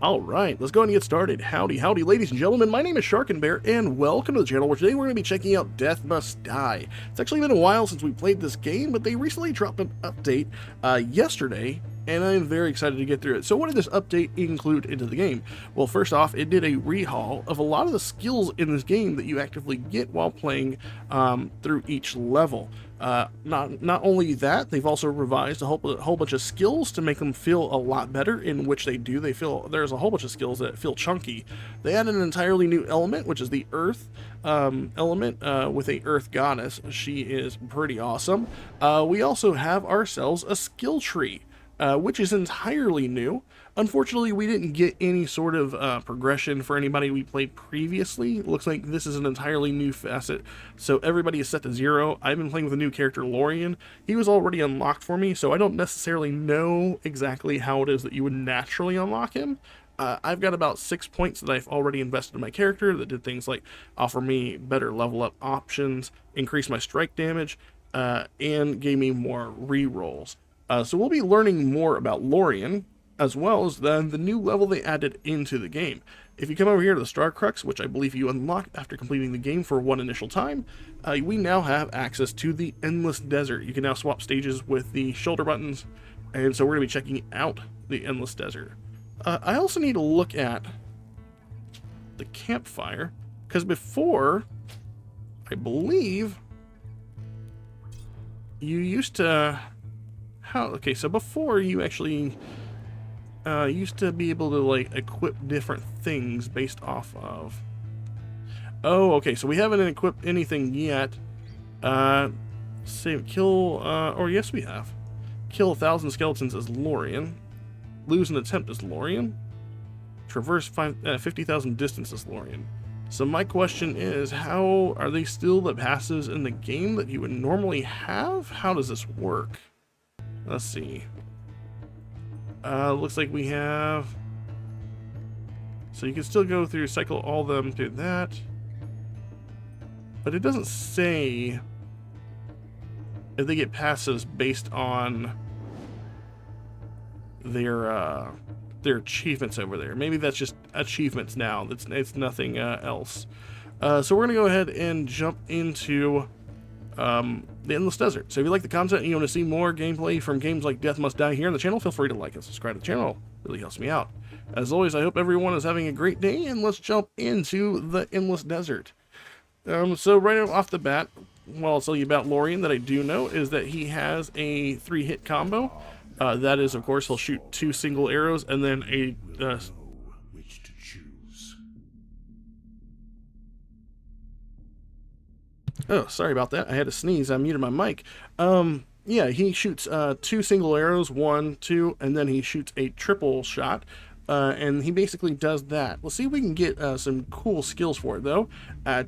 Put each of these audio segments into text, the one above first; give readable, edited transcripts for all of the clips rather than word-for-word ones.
Alright, let's go ahead and get started. Howdy, howdy, ladies and gentlemen. My name is Sharkinbear, and welcome to the channel where today we're going to be checking out Death Must Die. It's actually been a while since we played this game, but they recently dropped an update yesterday, and I'm very excited to get through it. So what did this update include into the game? Well, first off, it did a rehaul of a lot of the skills in this game that you actively get while playing through each level. Not only that, they've also revised a whole bunch of skills to make them feel a lot better in which they do. There's a whole bunch of skills that feel chunky. They added an entirely new element, which is the Earth element with a Earth goddess. She is pretty awesome. We also have ourselves a skill tree, which is entirely new. Unfortunately, we didn't get any sort of progression for anybody we played previously. It looks like this is an entirely new facet, so everybody is set to 0. I've been playing with a new character, Lorian. He was already unlocked for me, so I don't necessarily know exactly how it is that you would naturally unlock him. I've got about 6 points that I've already invested in my character that did things like offer me better level up options, increase my strike damage, and gave me more rerolls. So we'll be learning more about Lorian, as well as the new level they added into the game. If you come over here to the Star Crux, which I believe you unlock after completing the game for one initial time, we now have access to the Endless Desert. You can now swap stages with the shoulder buttons, and so we're going to be checking out the Endless Desert. I also need to look at the campfire, because before, I believe, you used to... Okay, so before you actually... used to be able to like equip different things based off of. Oh, okay, so we haven't equipped anything yet. Save, kill, or yes, we have. Kill 1,000 skeletons as Lorian. Lose an attempt as Lorian. Traverse 50,000 distance as Lorian. So my question is, how are they still the passives in the game that you would normally have? How does this work? Let's see. Looks like we have... So you can still go through, cycle all of them through that. But it doesn't say if they get passives based on their achievements over there. Maybe that's just achievements now. It's nothing else. So we're going to go ahead and jump into... the Endless Desert. So if you like the content and you want to see more gameplay from games like Death Must Die here on the channel, feel free to like and subscribe to the channel. It really helps me out. As always, I hope everyone is having a great day, and let's jump into the Endless Desert. So right off the bat, what I'll tell you about Lorian that I do know is that he has a 3-hit combo. That is, of course, he'll shoot 2 single arrows and then a... which to choose. Oh, sorry about that. I had to sneeze. I muted my mic. Yeah, he shoots 2 single arrows, 1, 2, and then he shoots a triple shot. And he basically does that. Let's see if we can get some cool skills for it, though.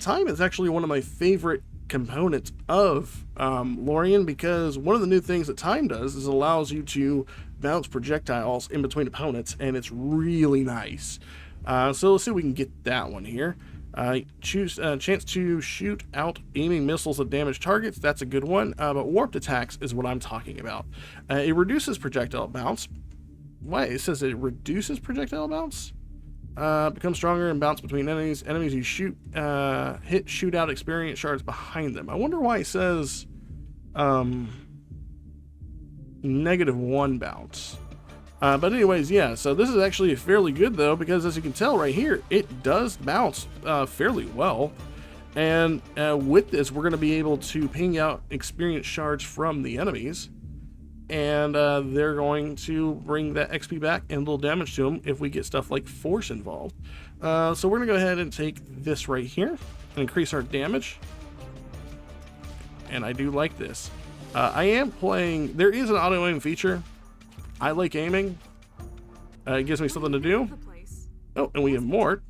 Time is actually one of my favorite components of Lorian, because one of the new things that time does is allows you to bounce projectiles in between opponents, and it's really nice. So let's see if we can get that one here. Choose chance to shoot out aiming missiles at damaged targets. That's a good one, but warped attacks is what I'm talking about. It reduces projectile bounce. Why? It says it reduces projectile bounce? Become stronger and bounce between enemies. Enemies you shoot, shoot out experience shards behind them. I wonder why it says -1 bounce. But anyways, yeah, so this is actually fairly good, though, because as you can tell right here, it does bounce fairly well. And with this, we're going to be able to ping out experience shards from the enemies. And they're going to bring that XP back and a little damage to them if we get stuff like force involved. So we're going to go ahead and take this right here and increase our damage. And I do like this. I am playing... There is an auto-aim feature. I like aiming. It gives me something to do. Oh, and we have Mort.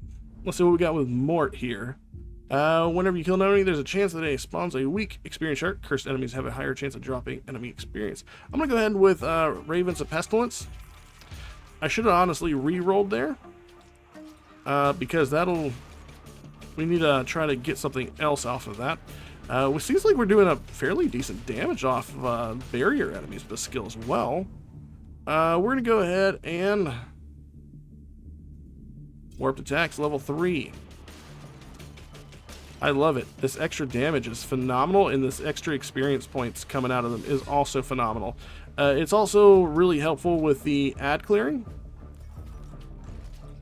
Let's see what we got with Mort here. Whenever you kill an enemy, there's a chance that it spawns a weak experience shard. Cursed enemies have a higher chance of dropping enemy experience. I'm going to go ahead with Ravens of Pestilence. I should have honestly re-rolled there. Because that'll... We need to try to get something else off of that. It seems like we're doing a fairly decent damage off of barrier enemies with the skill as well. We're going to go ahead and Warped attacks, level 3. I love it. This extra damage is phenomenal, and this extra experience points coming out of them is also phenomenal. It's also really helpful with the ad clearing.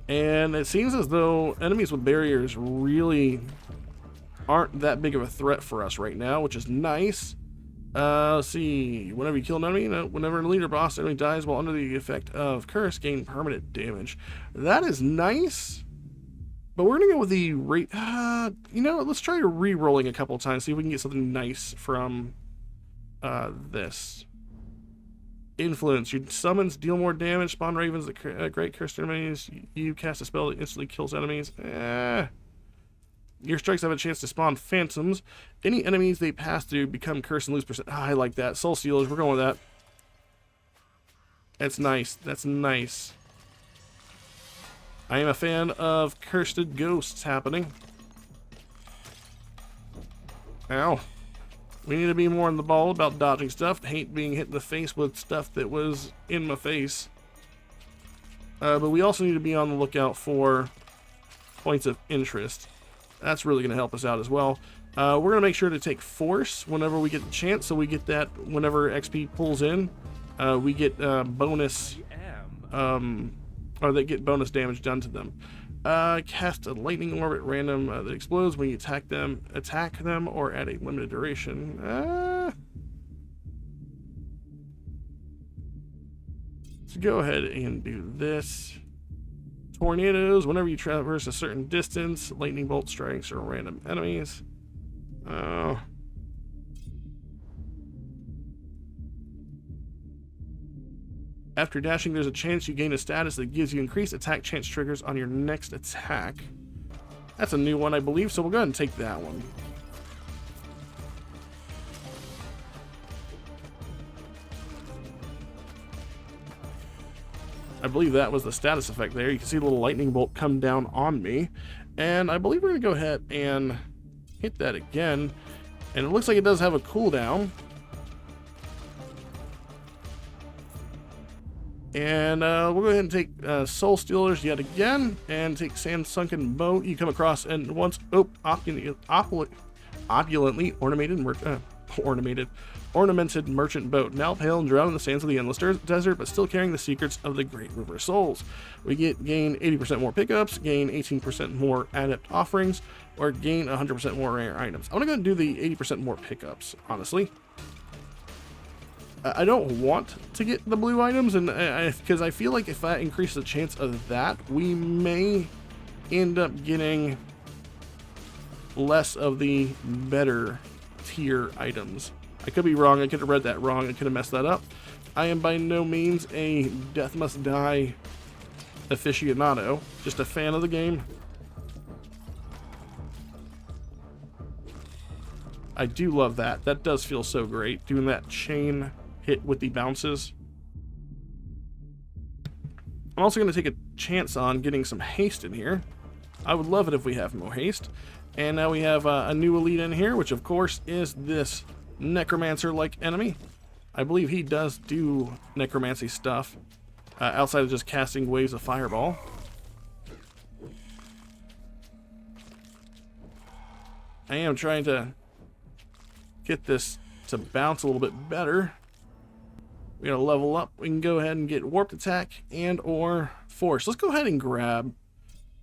And it seems as though enemies with barriers really aren't that big of a threat for us right now, which is nice. Let's see. Whenever you kill an enemy, whenever a leader boss enemy dies while under the effect of curse, gain permanent damage. That is nice. But we're gonna go with the rate. Let's try re-rolling a couple of times, see if we can get something nice from this. Influence. Your summons deal more damage. Spawn ravens that great cursed enemies. You cast a spell that instantly kills enemies. Your strikes have a chance to spawn phantoms. Any enemies they pass through become cursed and lose percent. I like that. Soul Stealers. We're going with that. That's nice. That's nice. I am a fan of cursed ghosts happening. Ow. We need to be more on the ball about dodging stuff. Hate being hit in the face with stuff that was in my face. But we also need to be on the lookout for points of interest. That's really going to help us out as well. We're going to make sure to take force whenever we get the chance, so we get that whenever XP pulls in. We get bonus, or they get bonus damage done to them. Cast a lightning orb at random that explodes when you attack them, or at a limited duration. Let's go ahead and do this. Tornadoes, whenever you traverse a certain distance, lightning bolt strikes or random enemies. After dashing, there's a chance you gain a status that gives you increased attack chance triggers on your next attack. That's a new one, I believe, so we'll go ahead and take that one. I believe that was the status effect there. You can see the little lightning bolt come down on me. And I believe we're going to go ahead and hit that again. And it looks like it does have a cooldown. And we'll go ahead and take Soul Stealers yet again, and take Sand Sunken Boat. You come across and once opulently ornamented merchant boat, now pale and drowned in the sands of the endless desert, but still carrying the secrets of the Great River Souls. We gain 80% more pickups, gain 18% more adept offerings, or gain 100% more rare items. I'm gonna go and do the 80% more pickups, honestly. I don't want to get the blue items, and because I feel like if that increases the chance of that, we may end up getting less of the better tier items. I could be wrong. I could have read that wrong. I could have messed that up. I am by no means a Death Must Die aficionado, just a fan of the game. I do love that. That does feel so great, doing that chain hit with the bounces. I'm also going to take a chance on getting some haste in here. I would love it if we have more haste. And now we have a new elite in here, which of course is this necromancer-like enemy. I believe he does do necromancy stuff outside of just casting waves of fireball. I am trying to get this to bounce a little bit better. We're going to level up. We can go ahead and get warped attack and or force. Let's go ahead and grab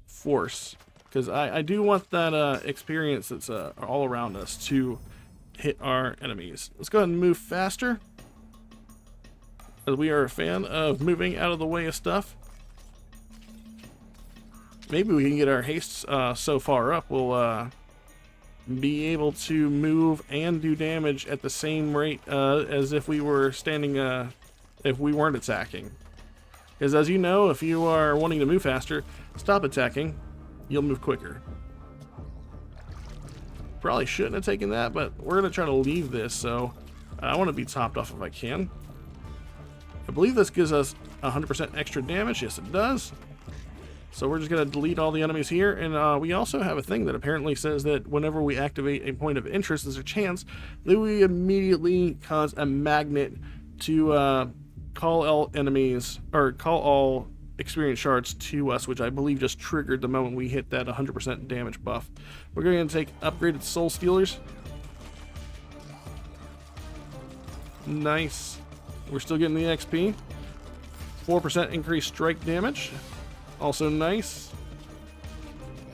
force, because I do want that experience that's all around us to hit our enemies. Let's go ahead and move faster, as we are a fan of moving out of the way of stuff. Maybe we can get our haste so far up, we'll be able to move and do damage at the same rate as if we were standing, if we weren't attacking. Because as you know, if you are wanting to move faster, stop attacking, you'll move quicker. Probably shouldn't have taken that, but we're going to try to leave this, so I want to be topped off if I can. I believe this gives us 100% extra damage. Yes, it does. So we're just going to delete all the enemies here, and we also have a thing that apparently says that whenever we activate a point of interest, there's a chance that we immediately cause a magnet to call all enemies, or call all experience shards to us, which I believe just triggered the moment we hit that 100% damage buff. We're going to take upgraded soul stealers. Nice. We're still getting the XP. 4% increased strike damage. Also nice.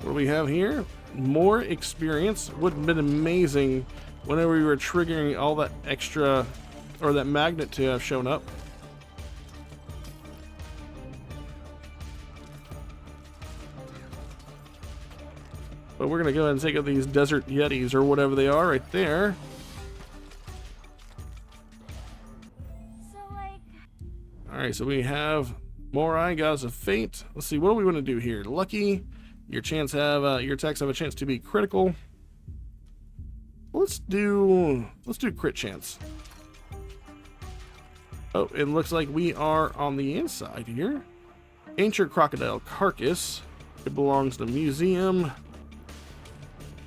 What do we have here? More experience. Would have been amazing whenever we were triggering all that extra, or that magnet to have shown up. But we're going to go ahead and take out these desert yetis, or whatever they are right there. Alright, so we have Morai, Goddess of Fate. Let's see, what do we want to do here? Lucky, your attacks have a chance to be critical. Let's do crit chance. Oh, it looks like we are on the inside here. Ancient crocodile carcass. It belongs to the museum.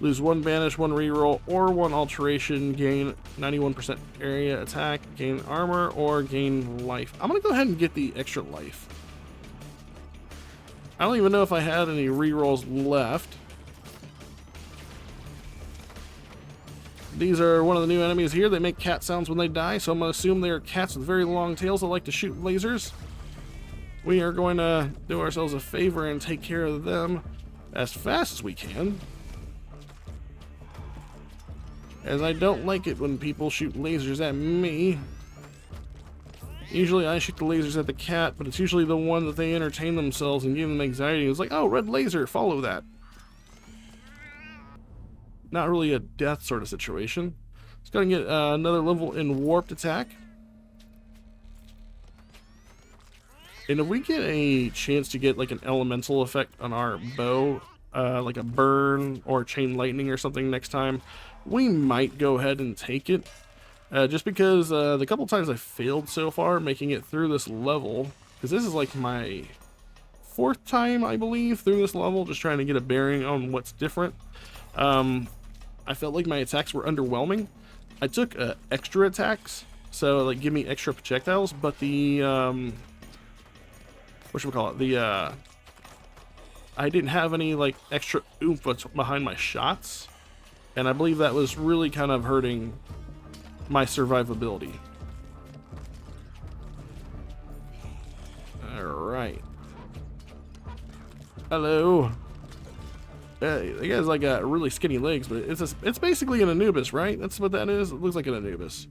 Lose 1 banish, 1 reroll, or 1 alteration. Gain 91% area attack, gain armor, or gain life. I'm gonna go ahead and get the extra life. I don't even know if I had any rerolls left. These are one of the new enemies here. They make cat sounds when they die, so I'm gonna assume they are cats with very long tails that like to shoot lasers. We are going to do ourselves a favor and take care of them as fast as we can, as I don't like it when people shoot lasers at me. Usually I shoot the lasers at the cat, but it's usually the one that they entertain themselves and give them anxiety. It's like, oh, red laser, follow that. Not really a death sort of situation. Let's go and get another level in warped attack. And if we get a chance to get like an elemental effect on our bow, like a burn or chain lightning or something next time, we might go ahead and take it. Just because the couple times I failed so far making it through this level, because this is like my 4th time, I believe, through this level, just trying to get a bearing on what's different. I felt like my attacks were underwhelming. I took extra attacks, so like give me extra projectiles, but the whatchamacallit, I didn't have any like extra oomph behind my shots, and I believe that was really kind of hurting my survivability. Alright. Hello. The guy's like got really skinny legs, but it's basically an Anubis, right? That's what that is. It looks like an Anubis.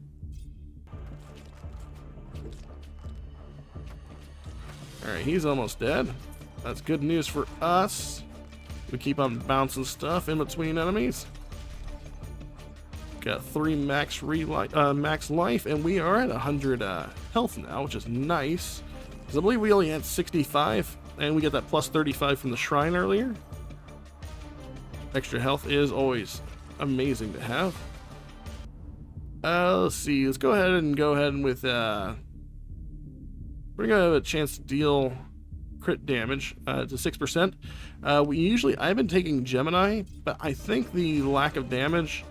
Alright, he's almost dead. That's good news for us. We keep on bouncing stuff in between enemies. Got 3 max life, and we are at 100 health now, which is nice. Because I believe we only had 65, and we got that plus 35 from the shrine earlier. Extra health is always amazing to have. Let's see. Let's go ahead with we're gonna have a chance to deal crit damage to 6%. I've been taking Gemini, but I think the lack of damage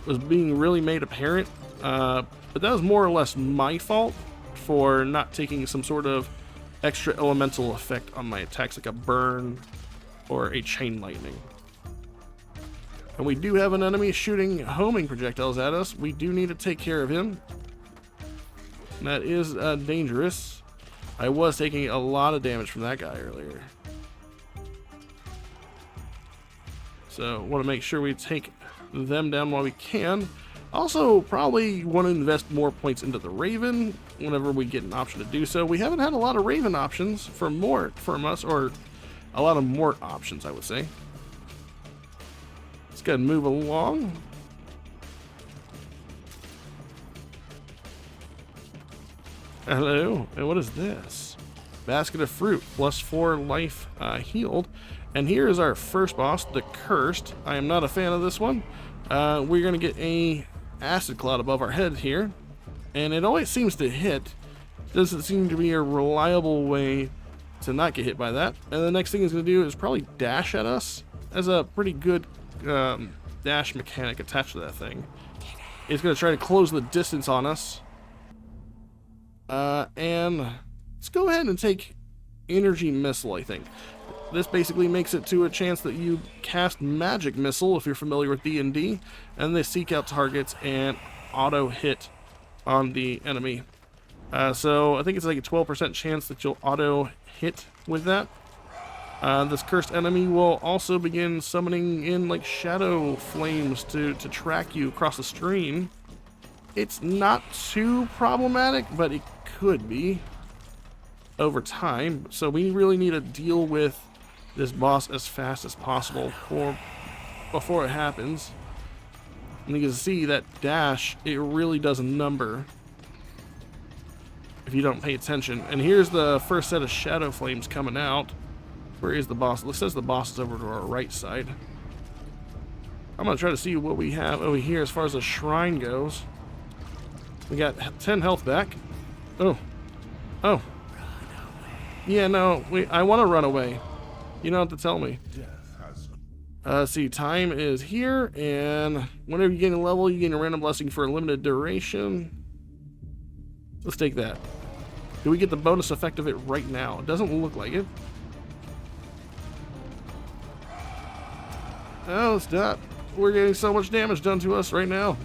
was being really made apparent, but that was more or less my fault for not taking some sort of extra elemental effect on my attacks, like a burn or a chain lightning. And we do have an enemy shooting homing projectiles at us. We do need to take care of him. That is dangerous. I was taking a lot of damage from that guy earlier, so want to make sure we take them down while we can. Also, probably want to invest more points into the Raven whenever we get an option to do so. We haven't had a lot of Raven options from us, or a lot of Mort options, I would say. Let's go ahead and move along. Hello, and what is this? Basket of fruit, plus 4 life healed. And here is our first boss, the Cursed. I am not a fan of this one. We're going to get a acid cloud above our head here, and it always seems to hit. Doesn't seem to be a reliable way to not get hit by that. And the next thing it's going to do is probably dash at us. As a pretty good dash mechanic attached to that thing. It's going to try to close the distance on us. And let's go ahead and take energy missile, I think. This basically makes it to a chance that you cast magic missile, if you're familiar with D&D, and they seek out targets and auto hit on the enemy. So I think it's like a 12% chance that you'll auto hit with that. This cursed enemy will also begin summoning in like shadow flames to track you across the stream. It's not too problematic, but it could be over time. So we really need to deal with this boss as fast as possible before it happens. And you can see that dash, it really does a number if you don't pay attention. And here's the first set of shadow flames coming out. Where is the boss? It says the boss is over to our right side. I'm gonna try to see what we have over here as far as the shrine goes. We got 10 health back. Oh. Yeah, no, I want to run away. You don't have to tell me. See, time is here, and whenever you gain a level, you gain a random blessing for a limited duration. Let's take that. Do we get the bonus effect of it right now? It doesn't look like it. Oh, stop. We're getting so much damage done to us right now.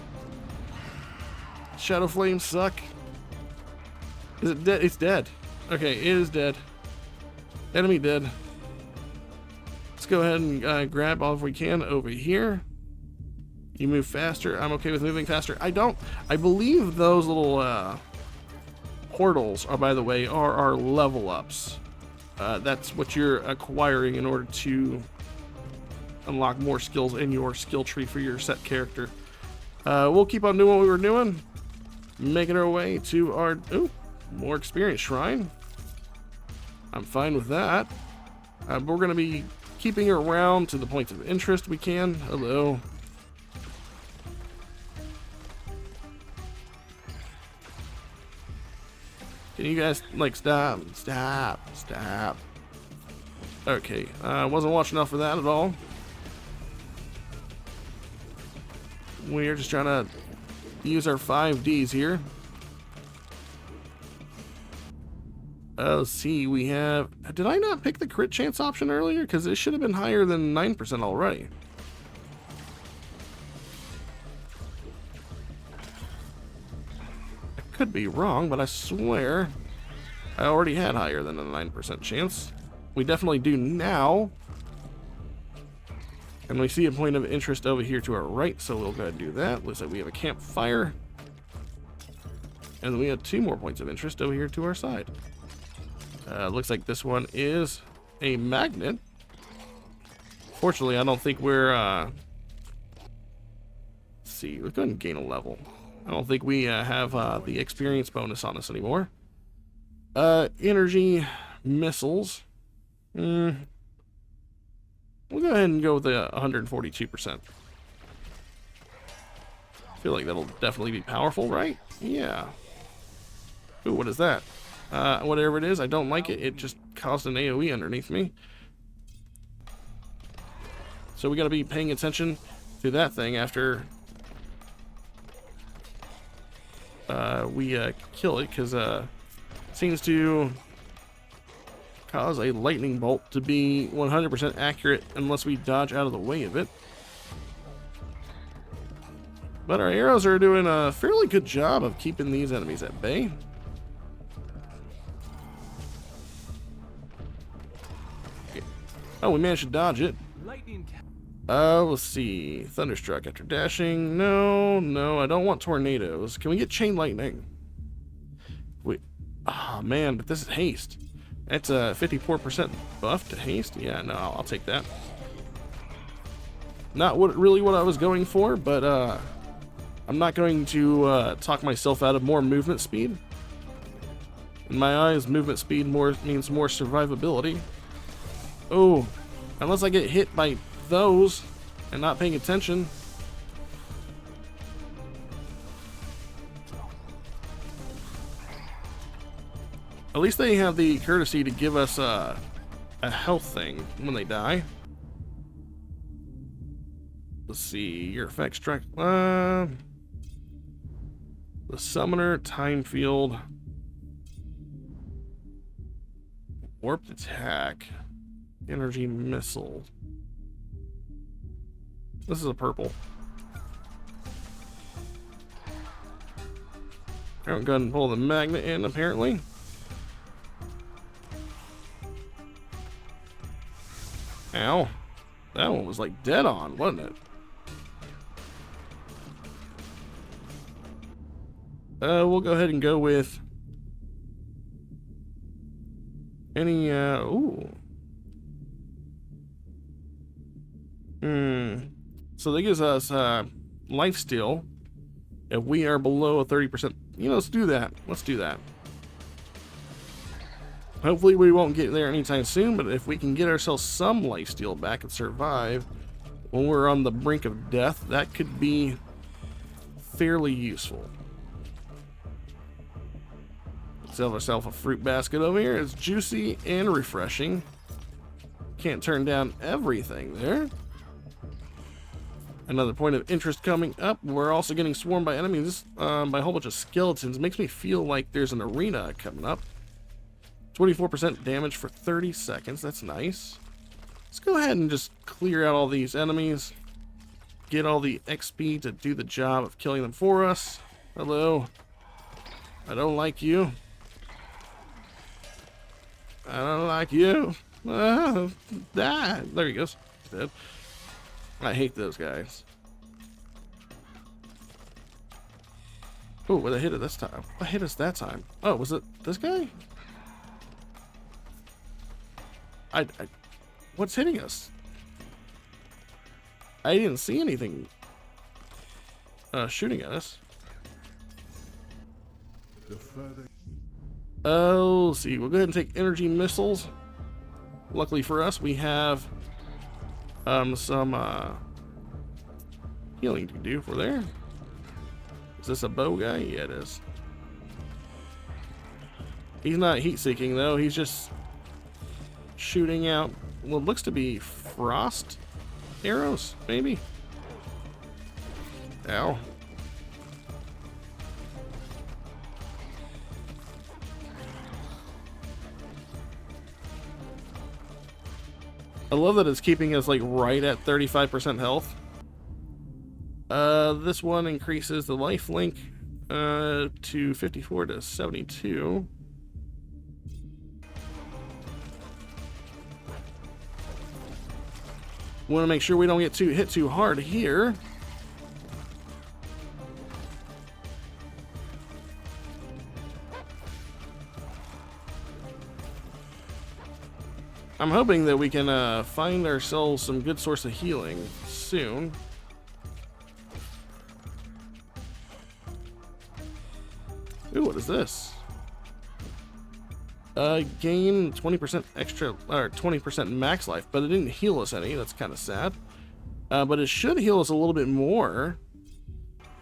Shadow flames suck. Is it dead? It's dead. Okay, it is dead. Enemy dead. Let's go ahead and grab all if we can over here. You move faster. I'm okay with moving faster. I believe those little portals are, by the way, are our level ups. That's what you're acquiring in order to unlock more skills in your skill tree for your set character. We'll keep on doing what we were doing, making our way to our more experience shrine. I'm fine with that. But we're going to be keeping around to the points of interest we can. Hello. Can you guys like stop? Okay, wasn't watching out for that at all. We are just trying to use our 5Ds here. Let's see, we have... Did I not pick the crit chance option earlier? Because it should have been higher than 9% already. I could be wrong, but I swear I already had higher than a 9% chance. We definitely do now. And we see a point of interest over here to our right, so we'll go ahead and do that. Looks like we have a campfire. And we have 2 more points of interest over here to our side. Looks like this one is a magnet. Fortunately, I don't think we're... let's see, let's go ahead and gain a level. I don't think we have the experience bonus on us anymore. Energy missiles. We'll go ahead and go with the 142%. I feel like that'll definitely be powerful, right? Yeah. Ooh, what is that? Whatever it is, I don't like it. It just caused an AoE underneath me. So we gotta be paying attention to that thing after we kill it, because it seems to cause a lightning bolt to be 100% accurate unless we dodge out of the way of it. But our arrows are doing a fairly good job of keeping these enemies at bay. Okay. Oh, we managed to dodge it. Let's see. Thunderstruck after dashing. No, I don't want tornadoes. Can we get chain lightning? Wait. Ah, man, but this is haste. That's a 54% buff to haste. Yeah, no, I'll take that. Not really what I was going for, but I'm not going to talk myself out of more movement speed. In my eyes, movement speed means more survivability. Oh, unless I get hit by those and not paying attention. At least they have the courtesy to give us a health thing when they die. Let's see, your effects track. The summoner, time field. Warped attack. Energy missile. This is a purple. I don't go ahead and pull the magnet in, apparently. Ow. That one was like dead on, wasn't it? We'll go ahead and go with any, ooh. So that gives us, lifesteal if we are below a 30%. You know, let's do that. Let's do that. Hopefully we won't get there anytime soon, but if we can get ourselves some lifesteal back and survive when we're on the brink of death, that could be fairly useful. Let's have ourselves a fruit basket over here. It's juicy and refreshing. Can't turn down everything there. Another point of interest coming up. We're also getting swarmed by enemies by a whole bunch of skeletons. Makes me feel like there's an arena coming up. 24% damage for 30 seconds. That's nice. Let's go ahead and just clear out all these enemies. Get all the XP to do the job of killing them for us. Hello. I don't like you. I don't like you. There he goes. He's dead. I hate those guys. Oh, where they hit it this time? What hit us that time? Oh, was it this guy? What's hitting us? I didn't see anything shooting at us. Oh, let's see. We'll go ahead and take energy missiles. Luckily for us, we have some healing to do for there. Is this a bow guy? Yeah, it is. He's not heat seeking though. He's just shooting out what looks to be frost arrows, maybe. Ow. I love that it's keeping us like right at 35% health. This one increases the life link to 54 to 72. Want to make sure we don't get hit too hard here. I'm hoping that we can find ourselves some good source of healing soon. Ooh, what is this? Gain 20% extra, or 20% max life, but it didn't heal us any. That's kind of sad. But it should heal us a little bit more.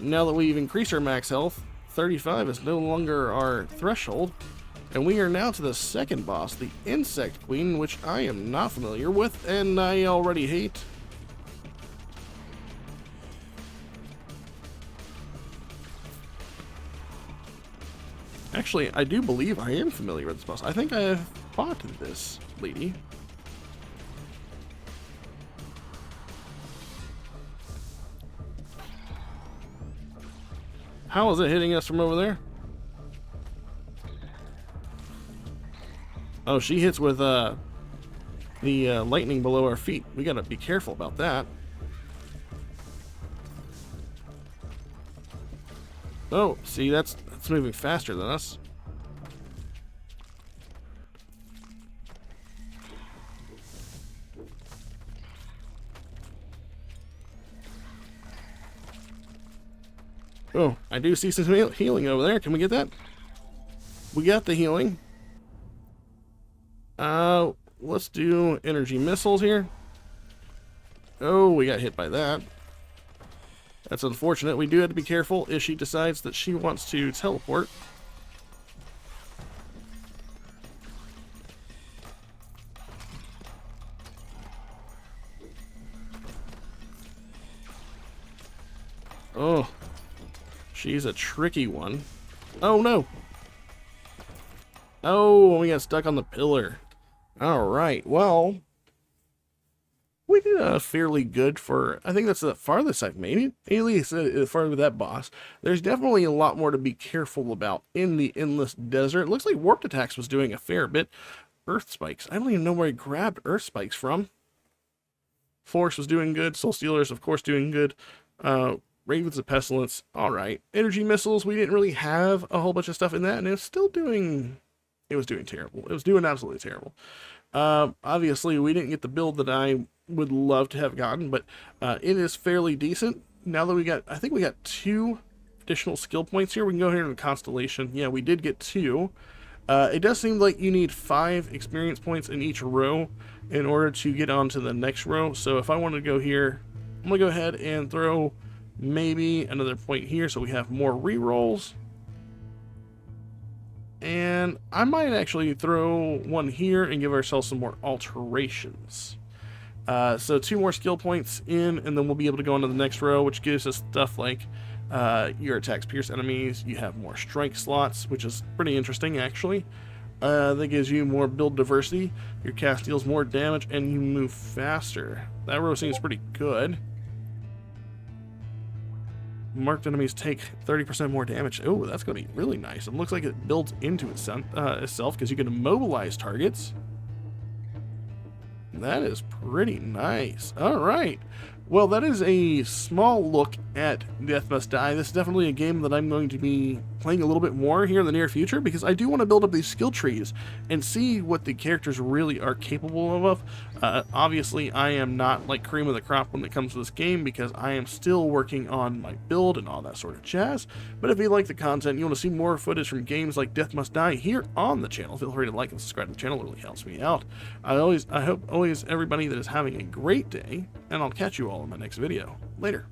Now that we've increased our max health, 35 is no longer our threshold. And we are now to the second boss, the Insect Queen, which I am not familiar with, and I already hate. Actually, I do believe I am familiar with this boss. I think I have fought this lady. How is it hitting us from over there? Oh, she hits with the lightning below our feet. We gotta be careful about that. Oh, see, that's moving faster than us. Oh, I do see some healing over there. Can we get that? We got the healing. Let's do energy missiles here. Oh, we got hit by that. That's unfortunate. We do have to be careful if she decides that she wants to teleport. Oh, she's a tricky one. Oh no. Oh, we got stuck on the pillar. All right, well, we did fairly good for, I think that's the farthest I've made it, at least farther with that boss. There's definitely a lot more to be careful about in the Endless Desert. It looks like Warped Attacks was doing a fair bit. Earth Spikes, I don't even know where I grabbed Earth Spikes from. Force was doing good. Soul Stealers, of course, doing good. Ravens of Pestilence, all right. Energy Missiles, we didn't really have a whole bunch of stuff in that, and it was still doing, it was doing terrible. It was doing absolutely terrible. Obviously, we didn't get the build that I would love to have gotten, but it is fairly decent. Now that we got, I think we got 2 additional skill points here. We can go here in the Constellation. Yeah, we did get 2. It does seem like you need 5 experience points in each row in order to get on to the next row. So if I want to go here, I'm going to go ahead and throw maybe another point here so we have more rerolls. And I might actually throw one here and give ourselves some more alterations. So 2 more skill points in, and then we'll be able to go on to the next row, which gives us stuff like your attacks pierce enemies. You have more strike slots, which is pretty interesting, actually. That gives you more build diversity. Your cast deals more damage, and you move faster. That row seems pretty good. Marked enemies take 30% more damage. Oh, that's going to be really nice. It looks like it builds into itself because you can immobilize targets. That is pretty nice. All right. Well, that is a small look at Death Must Die. This is definitely a game that I'm going to be playing a little bit more here in the near future because I do want to build up these skill trees and see what the characters really are capable of. Obviously, I am not like cream of the crop when it comes to this game because I am still working on my build and all that sort of jazz. But if you like the content, you want to see more footage from games like Death Must Die here on the channel, feel free to like and subscribe to the channel. It really helps me out. I hope everybody that is having a great day, and I'll catch you all in my next video. Later.